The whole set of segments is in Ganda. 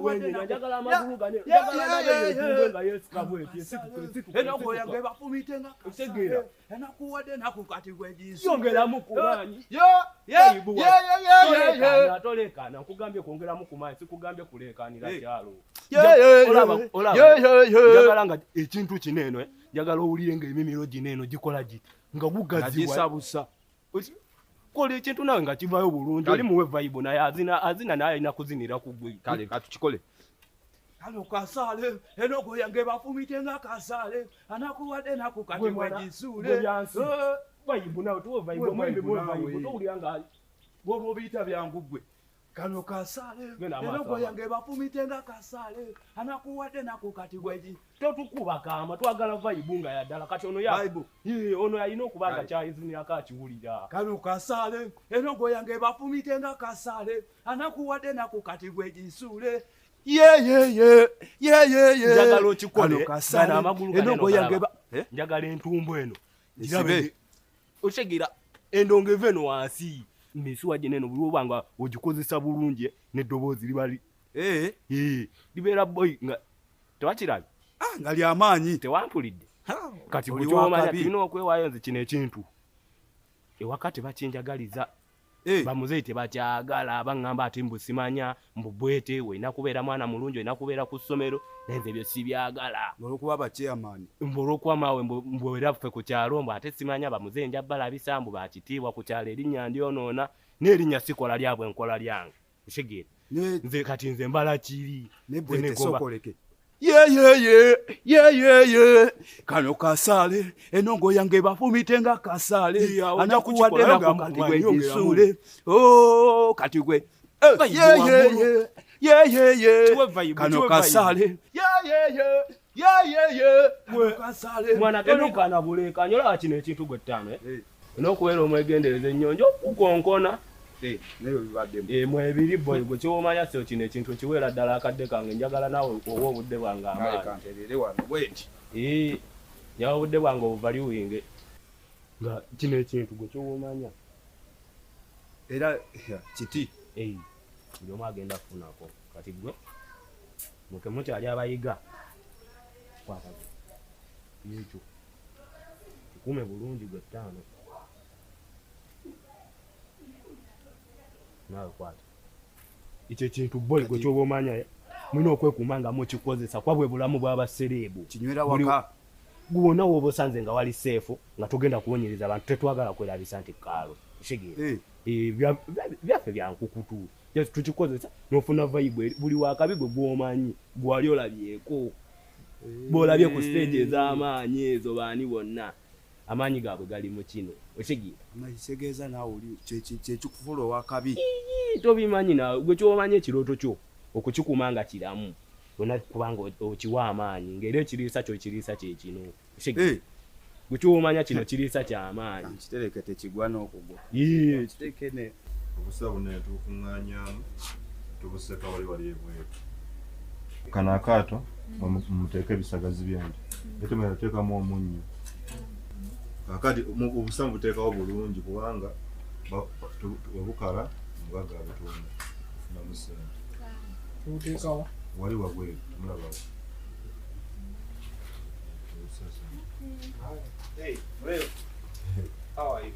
bwengera njagala amagulu gane njagala naye nga yesikabweti situ enoko yange bafumite nga segera enakuwadde nakukati gwejisu yongeramu kumanyi atolekana nkugambye kwongeramu kumanyi sikugambye kulekanira kyalo njagala nga ekintu kineno njagala owulire nga emimiro gineno gikola giti nga gugaziwa kola ekintu nawe nga kivayo bulungi oli muwe vibe naye azina naye alina kuzinira kugwe kale katukikole kalo kasale enoko yange bafumite nga kasale anakuwadde nakukati gwegisule vibe nawe tuwe vibe mwembe muwe vibe towulira nga bwoba biyita byangu gwe kano kasale enoko yange bafumite nga kasale anakuwadde nakukati gwegi totukuba kama twagala vibe nga yaddala kati ono ya ono yalina okuba nga kyayizinirako akiwulira kano kasale enoko yange bafumite nga kasale anakuwadde nakukati gwegisule njagala okikole gana amagulu njagala entumbu eno otegeera endongevu eno wansi misuwa gineno buli obanga ogikozesa bulungi n'eddoboozi libeera boy nga tewakirabye nga lyamaanyi tewampulidde kati bukyomanya tulina okwewaayo nze kino ekintu ewakati bakinjagaliza bamuzeyi tebakyagala baŋŋamba ati mbusimanya mbubwete weina kubeera mwana mulungi weina kubeera ku ssomero nenze ebyo sibyagala olwokuba bakyeyamaani olwokuba maawe mbwera ffe ku kyalo mbu ate simanya bamuzeyi njabbalabisa mbu bakitiibwa ku kyalo erinnya ndyonoona n'erinnya sikola lyabwe nkola lyange ekitegeera nze kati nze mbala kiri nebwetesokoleke kano kasale enongo yange bafumite nga kasale anakuwadde nakukati gwegisule kati gwe kano kasale mwana tolikana bulekanya olaba kino ekintu gwe ttaano n'okubeera omwegendereza ennyonjo okukonkona mwebiri boy gwe kyomanya so kino ekintu kiweera ddala akadde kange njagala nawe oba obudde bwange amaanyi nyawa obudde bwange obuvaliwinge nga kino ekintu gwe kyomanya era kiti buli omu agenda kufunako kati gwe muke mukyali abayiga ekyo kikume bulungi gwe ttaano nawe kwata ekyo ekintu boy gwe kyoba omanya mulina okwekuuma nga mukikozesa kwabwe bulamu bw'abasereebu kinywera waka gwona woba osanze nga wali seefu nga togenda kuwonyereza abantu tetwagala kwerabisa nti kaalo kitegeera byaffe byankukutu tukikozesa n'ofuna vibe buli wakabi gwe gw'omanyi gwali olabyeko bw'olabye ku stage ez'amaanyi ezo baani bonna amaanyi gaabwe gali mu kino okitegeera nakitegeeza naawe oli kyekikufula owakabi tobimanyi naawe gwe kyomanyi ekirooto kyo okukikuuma nga kiramu ona kubanga okiwa amaanyi ng'era ekiriisa kyo kiriisa kyekino gwe kyomanya kino kiriisa kyamaanyi kitereke tekigwa n'okugwa kiteeke obusa buno tukuŋŋaanyaamu tubuseka wali ebweru kano akaato muteeke ebisagazi byange ate mweyateekamu omunnyo kakati obusa mubuteekawo bulungi kubanga webukala mugaga bitunda funamu sente tubuteekawo wali wabweru temulabawo Hey, Will. How are you?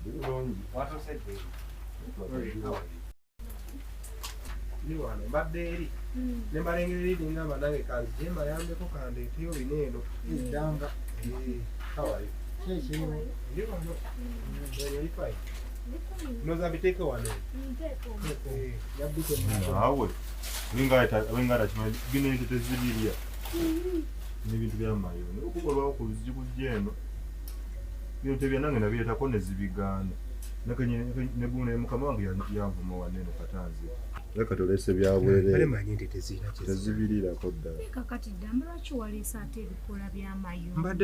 bulungi What was I doing? How are you? ni wano mbadde eri ne mbalengera eri ngamba nange kanzije mbayambeko kandeeteyo bineeno eddanga kawayo ndi wano yalifayi noza biteeke wano yabbike naawe wengaata kimanyi bino ente tezibirya n'ebintu byamayoni okukolwawo ku luzigi kujja eno bino tebyanange nabireetako nezibigaana negune mukama wange yanvuma waneno katanzi leka tolese byabwerere manyi nti tezibirirako ddala kakati ddamba lwaki waleese ate ebikola by'amayumba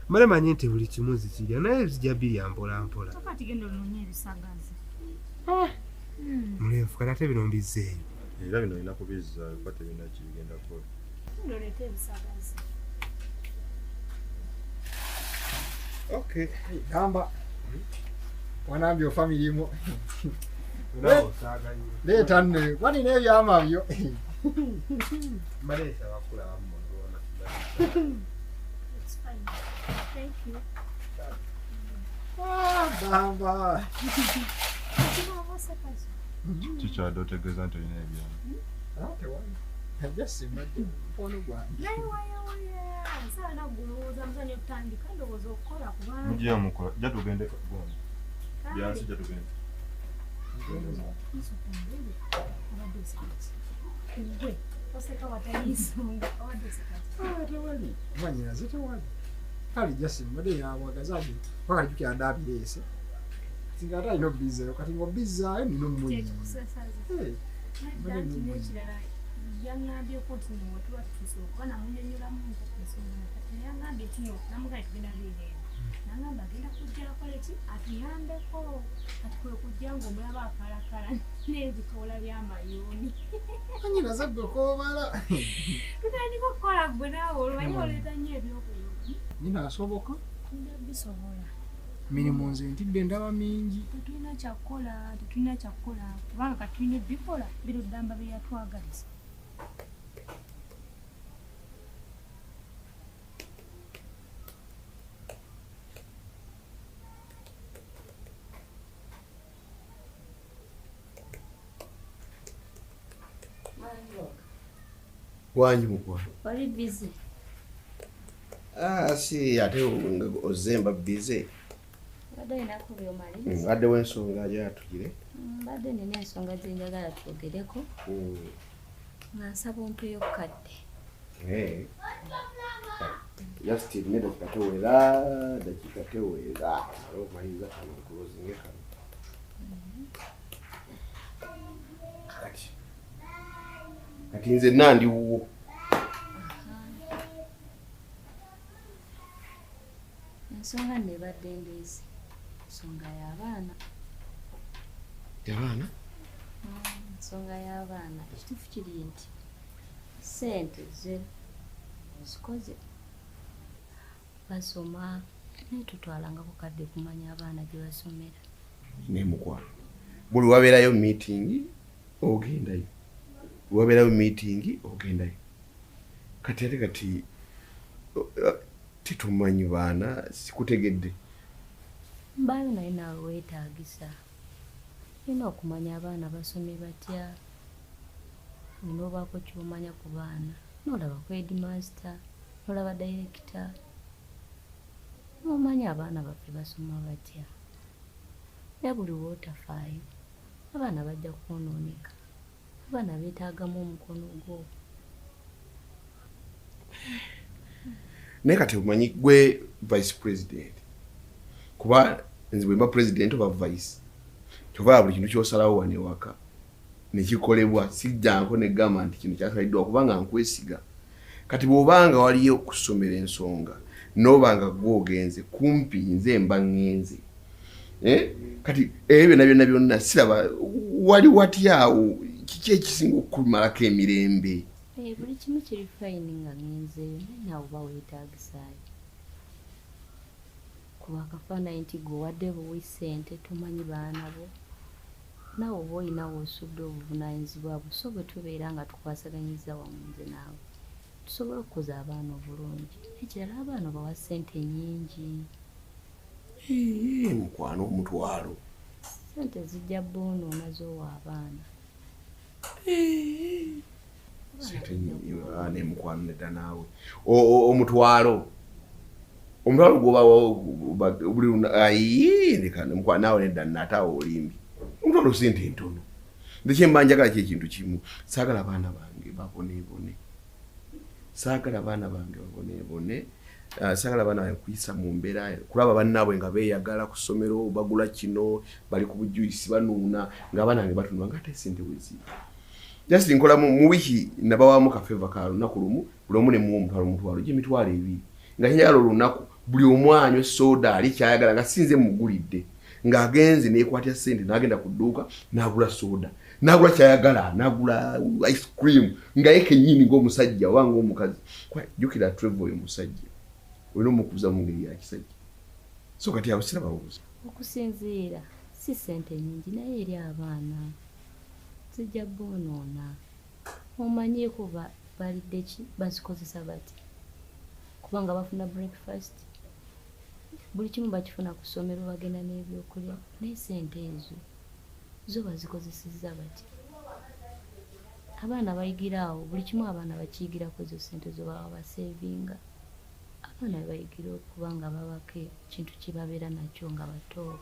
mbadde manyi nti buli kimu zikirya naye zijja birya mpola mpola kakati genda olinonya ebisagazi mulenfu kati ate bino mbizzeeyo era bino olina kubizza kuba tebina kibigenda kukola ndoleeta ebisagazi Okay, gamba wanambye ofamily mo Leeta nne kwani n'ebyamabyo maleesa bakula bamuona. It's fine. Thank you. Bamba. Kikyadde otegeeza nti olina ebyama. Just imagine mpono gwange. Saala gulowooza muzanyo kutandika ndowooza okukola kubanga. Mugiya mukola. Jja tugende gwange. Byansi jja tugende. Manyira zitewali. Kali just mbadde yawagazaje. Wakati tukyandaa abireese. Singa ate alina obbizzaayo kati ng'obbizaayo nina omumulyi. Yangambyeko nti newetuba tutuusa okuba namunyonyolamu ensonga kati yangambye kino namugaye tugenda biireeno nangamba agenda kujja akola ki atuyambeko kati kwe kujja ng'omulaba akalakala n'ebikoola by'amayuuni Manyira zabbe koobala. tutandika okukola gwe naawe olwanye oleeta nnyo ebyokulya Nina asoboka? bisobola Mirimu nze ntidde ndaba mingi. tetulina kyakkola kubanga kati tulina ebikola biruddamba bye yatwagaliza. Wanyu mukwano. Wali busy? Si ate ozemba busy. Badde inako byomaliza. Badde wensonga gyatugire. Badde nina ensonga ze njagala twogereko. Nansaba ompeyo kadde. Just ne dakika tewera. Omaliza kano closing kano. Kati nze nandi wuwo. Ensonga nebadde ndiizi. Ensonga y'abaana. Y'abaana? Ensonga y'abaana. Ekituufu kiri nti ssente ze zikoze basoma naye tutwalangako kadde kumanya abaana gye basomera. Ne mukwano. Buli wabeerayo meeting ogendayo. Wabeerayo meeting ogendayo. Kati ate kati titumanyi baana sikutegedde. Mbaayo naye naawe weetaagisa. Olina okumanya abaana basome batya. Olina obaako ky'omanya ku baana. N'olaba ku headmaster, n'olaba director. N'omanya abaana baffe basoma batya. Era buli wootafaayo, abaana bajja kwonooneka. Abaana beetaagamu omukono gwo. Naye kati omanyi gwe vice president. Kuba nze bwe mba president oba vice. Kyova buli kintu ky'osalawo wano ewaka nekikolebwa sijjanko ne gamba nti kino kyasaliddwa kubanga nkwesiga. Kati bw'obanga waliyo okusomera ensonga n'obanga gwogenze kumpi nze mba ngenze. Kati ebyo byonna siraba wali watyawo kiki ekisinga okumalako emirembe. Buli kimu kiri fine nga ngenzeeyo naye naawe oba weetaagisaayo. Kuba akafaananyi nti gwe wadde buwi ssente tomanyi baana bo. Naawe oba olinawo osudde obuvunaanyizibwa bwo so bwe tubeera nga tukwasaganyiza wamu nze naawe tusobole okukuza abaana obulungi. Ekirala abaana bawa ssente nnyingi. Mukwano omutwalo. Ssente zijja boonoona z'owa abaana. Ssente nnyingi ne mukwano nedda naawe. Omutwalo. Omutwalo gwoba buli lekana mukwano naawe nedda nataawo olimbi. Omutwalo ssente ntono. Ndekye mba njagala ki ekintu kimu. Saagala abaana bange baboneebone. Saagala baana bange kuyisa mu mbeera kulaba bannaabwe nga beeyagala ku ssomero bagula kino bali ku bujuyisi banuuna ng'abaana bange batunula ng'ate ssente weziri. Just nkola mu wiki nabawaamu kafeeva ka lunaku lumu buli omu ne muwa omutwalo gy'emitwalo 2 nga njagala olunaku buli omu anywe soda ali kyayagala nga sinze mugulidde ng'agenze n'ekwatya ssente n'agenda ku dduuka n'agula soda n'agula kyayagala n'agula ice cream nga ye kennyini ng'omusajja oba ng'omukazi. Jjukira Trevor oyo musajja olina omukuza mu ngeri ya kisajja. So kati awo sirababuuza. Okusinziira si ssente nyingi naye eri abaana zijja boonoona. Omanyiiko balidde ki bazikozesa bati kubanga bafuna breakfast buli kimu bakifuna ku ssomero bagenda n'ebyokulya naye ssente ezo zo bazikozesezza bati. Abaana bayigira awo buli kimu abaana bakiyigirako ezo ssente zo baba baseevinga. Abaana bayigira okubanga babako ekintu kye babeera nakyo nga bato.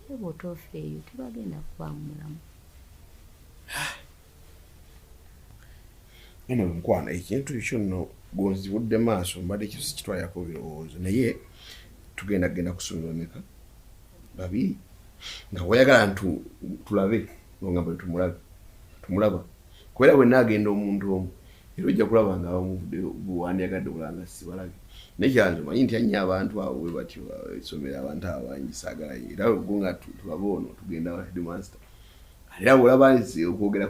Naye bw'otoofeeyo tebagenda kubaamu mulamu. Eno nkwana ekintu ekyo nno gonzibudde maaso mbadde ekyo sikitwalirako birowoozo naye tugenda kusomera meka babiri nga wayagala tulabe ngamba tumulaba kubera bwe naagenda omuntu omu era ojja kulaba nga buwandiyagadde bulanga sibalabe naye kyanze manyi nti annyo abantu abo bwe batyo esomera abantu abo bangi saagala era go nga tulaba ono tugenda wa headmaster era bwolaba nti okwogera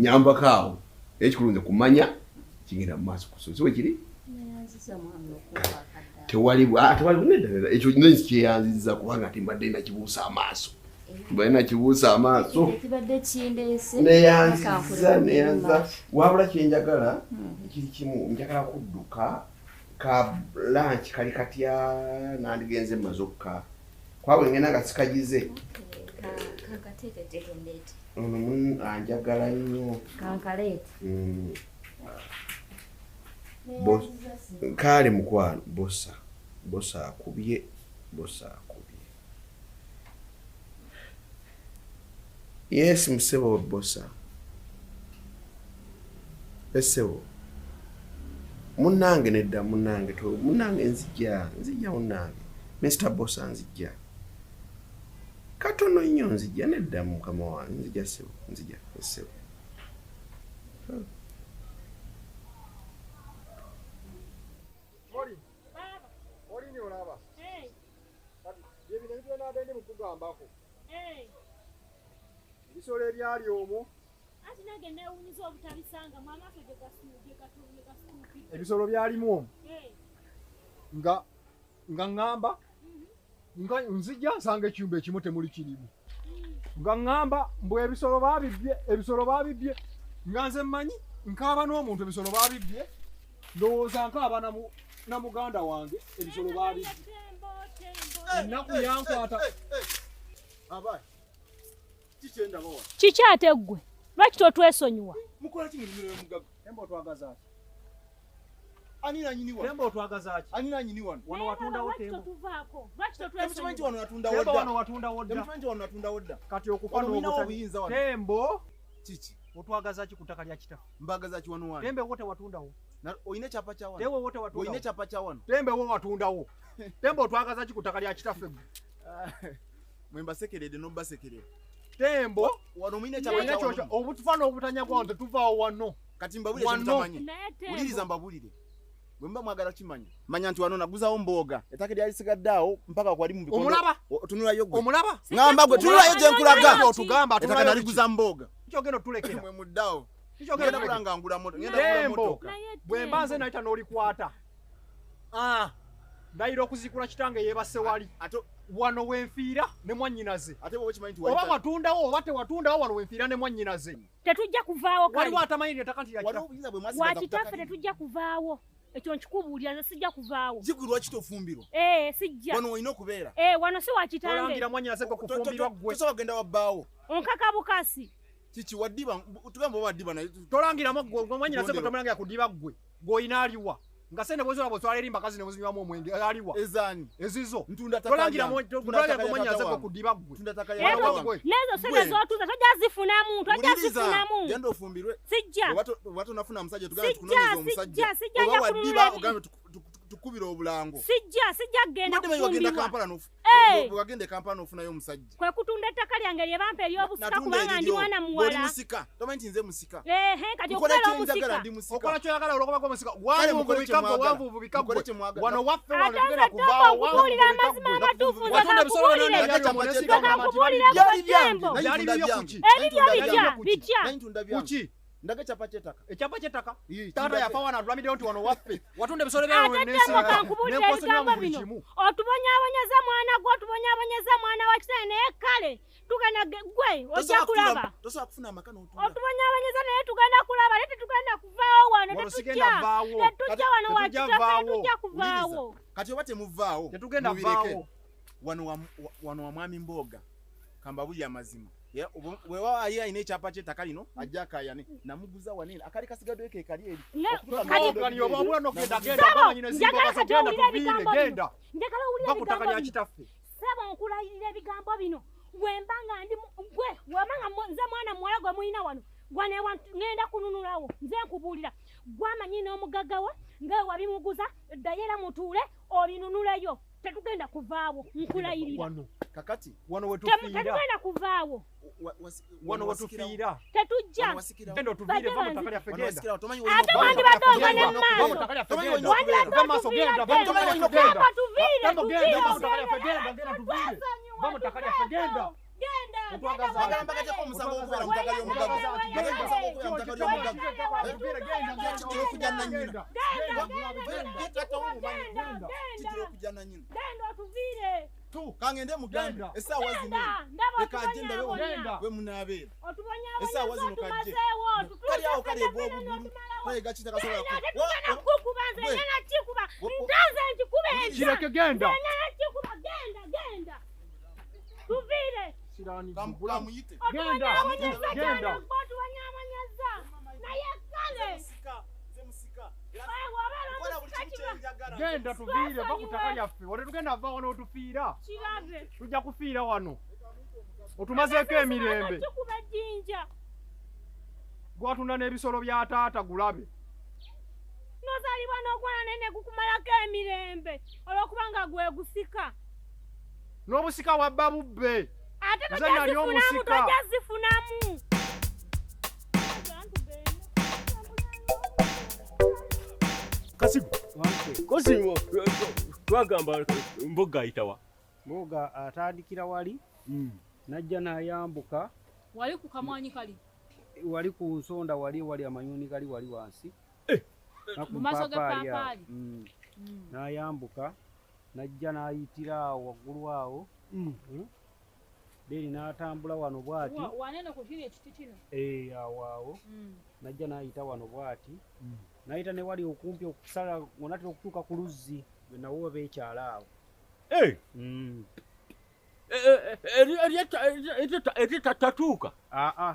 nyambako awo ekikulunze kumanya kigenda mu maaso kusozi wekiri tewali nedda ekyo nzi kyeyanziza kubanga timbadde nakibuusa amaaso mbadde nakibuusa amaaso neyanziza wabula kyenjagala kiri kimu njagala kudduka ka lunch kali katya nandigenze mazokka kwabwe ngenda nga sikagize ono anjagala nnyo kankaleete kale mukwano bosa akubye yes musebo bosa esebo munange nedda munange nzijja munange Mr. Bosa nzijja katono nnyo nzijja nedda mukama wange nzijja sebo esebo Bisolo ebyali omwo ati nage neewunyiza obutabisanga mwamaaso gye gasuupi ebisolo byalimu omwo nga ŋŋamba nga nzijja nsanga ekiyumba ekimu temuli kirimu nga ŋŋamba mbwe ebisolo baabibye nga nze mmanyi nkaaba n'omuntu ebisolo baabibye ndowooza nkaaba na muganda wange ebisolo baabibye ennaku yankwata abaye kiki ate ggwe lwaki totwesonyiwa mukola ki mulimiro y'omugagga emba otwagaza ki ani nanyini wano emba otwagaza ki ani nanyini wano wano watundawo tembo lwaki totwesonyiwa wano watundawo dda kati okufa n'obuyinza wano tembo kiki otwagaza ki ku ttaka lya kitaffe mbagaza ki wano wano tembe wote watundawo oyina kyapa kya wano tewe wote watundawo oyina kyapa kya wano tembe wo watundawo tembe otwagaza ki ku ttaka lya kitaffe mwembasekerede n'obasekerede tembo wano mwine kyapa kya wano obutufana obutanya kwante tuvaawo wano kati mbabulire kyamutamanyi uliriza mbabulire bwemba mwagala kimanya manya nti wano naguzawo mboga ettaka lyali sigaddaawo mpaka kwali mu bikondo omulaba tunulayo gwe omulaba ngamba gwe tunulayo gye nkulaga otugamba ettaka naliguza mboga kyogenda otulekera mwe muddawo kyogenda kulanga ngula moto ngenda motoka bwe mbanze nayita n'olikwata ndayira okuzikula kitange yeebase wali wano wenfiira ne mwannyinaze ate wowe kimanyi oba watundawo oba tewatundawo wano wenfiira ne mwannyinaze tetujja kuvaawo kale waliwo atamanyirira ettaka nti wakitaffe tetujja kuvaawo ekyo nkikubuulira nze sijja kuvaawo jigulu lwaki tofumbirwa sijja wano olina okubeera wano si wakitange olangira mwannyinaze gwe kufumbirwa gwe tosobola kugenda wabbaawo onkaka bukasi kiki waddiba tugamba oba waddiba naye tolangiramu gwe mwannyinaze gwe tomulangira kudiba gwe gweoyina aliwa nga sente bwezula bwetwala eri mbakazi nebuzinywamu omwenge aliwa ezaani ezizo tolangira mwannyinaze gwe kudiba gwe nezo sente zotuza tojazifunamu genda ofumbirwe sijja oba tonafuna musajja tugambe tukunoonyeza omusajja oba waddiba ogambe tukubira obulango sijja genda wagenda e Kampala n'ofunayo omusajja kwe kutunda ettaka lyange lye bampa ery'obusika kubanga ndi mwana muwala oli musika tomanyi nti nze musika kati okubeera omusika okola kyoyagala olwokobako musika wanvuvu bikagwe wano waffe wano tugenda kuvaawo wanvuulira amazima amatuufu nzekakubuulira kutembo ebibyo bitya kuki Ndaga chapa chetaka. Echapa chetaka. Ii, Tata ya fawa na tulamide onti wano waffe. Watunde bisole bya Ate temo kankubulira ebigambo bino. Otubonyaabonyeza mwana gwe, otubonyaabonyeza mwana wa kitane naye kale tugenda gwe ojja kulaba. Tosobola kufuna amaka n'otunda. Otubonyaabonyeza naye tugenda kulaba, naye tetugenda kuvaawo wano, tetujja wano wa kitaffe, tujja kuvaawo. Kati oba temuvaawo tetugenda vaawo. Wano wa mwami Mboga kamba buli amazima. We wayi ayina ekyapa ky'ettaka lino ajja akayane namuguza wanene akali kasigadde ke kali eri kali oba bwana okugenda genda bamanyine zimboga zagenda tuvire genda njagala owulira bakutaka lya kitaffe saba okulayirira ebigambo bino wembanga ndi gwe wamanga nze mwana muwala gwe muyina wano gwane ngenda kununulawo nze nkubuulira gwamanyi n'omugaggawa nga wabimuguza ddayo era mutuule obinunuleyo tetugenda kuvaawo nkulayirira wano kakati wano wetufiira tetugenda kuvaawo wano wetufiira tetujja genda otuvire va mutaka lyaffe genda ate wandi batonga ne va mutaka lyaffe genda va maaso genda va mutaka lyaffe genda va mutaka lyaffe genda genda tuvire va mutaka lyaffe genda bagamba kajako omusango okubeera mutaka ly'omugagga bagamba omusango okubeera mutaka ly'omugagga kitira okujja nanyina kitira okujja nanyina kangende muganda essaawa zino leka agenda we munaabeera essaawa zino kajje kali awo kaleega obugulu kaleega kitakasobola kireke genda tuvire kamuyite genda naye kale genda tuvire va kutaka lyaffe wate tugenda va wano otufiira tujja kufiira wano otumazeeko emirembe gwatunda n'ebisolo bya taata gulabe nozaalibwa n'ogwana nene gukumalako emirembe olw'okubanga gwegusika n'obusika wabba bubbe ate tojazifunamu tojazifunamu Kasigu kosimu twagamba Mboga ayitawa Mboga atandikira wali najja n'ayambuka wali ku kamwanyi kali wali ku nsonda wali amanyoni kali wali wansi mu maaso ga papaali n'ayambuka najja n'ayitira waggulu awo Deri n'atambula wano bwati wanene ku kiri ekiti kino awo najja n'ayita wano bwati n'ayita ne wali okumpi okusala onatera okutuuka ku luzzi bwe nawo beekyala awo eritatuuka aa